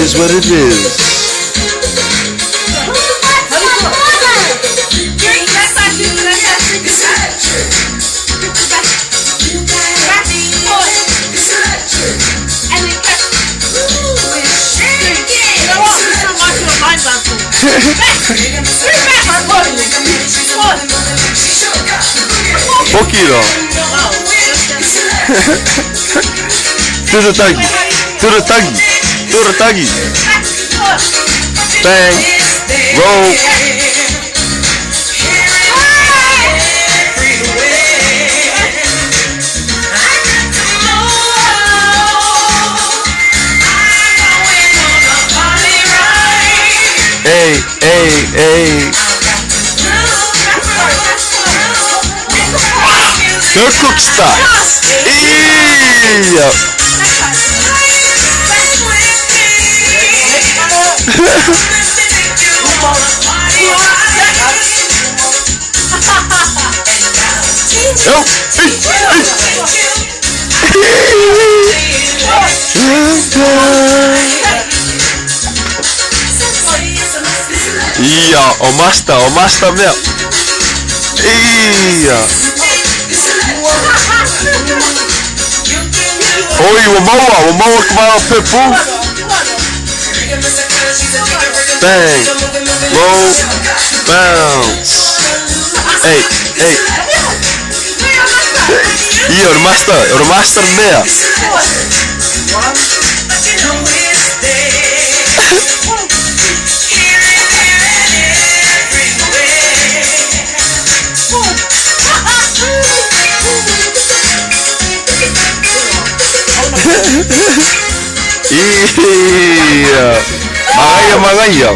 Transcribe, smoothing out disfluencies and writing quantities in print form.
is what it is. Poquito. To the tuggy. To the tuggy. To the tuggy. Bang. Roll. Hey, hey, hey. Third cook style. Yeah. Oh, hey, iya, o master milk. Iya. Oi, wamoa kemana pepu? Bang, roll, bounce. Hey, hey. Iya, o master milk. Iya, makanya.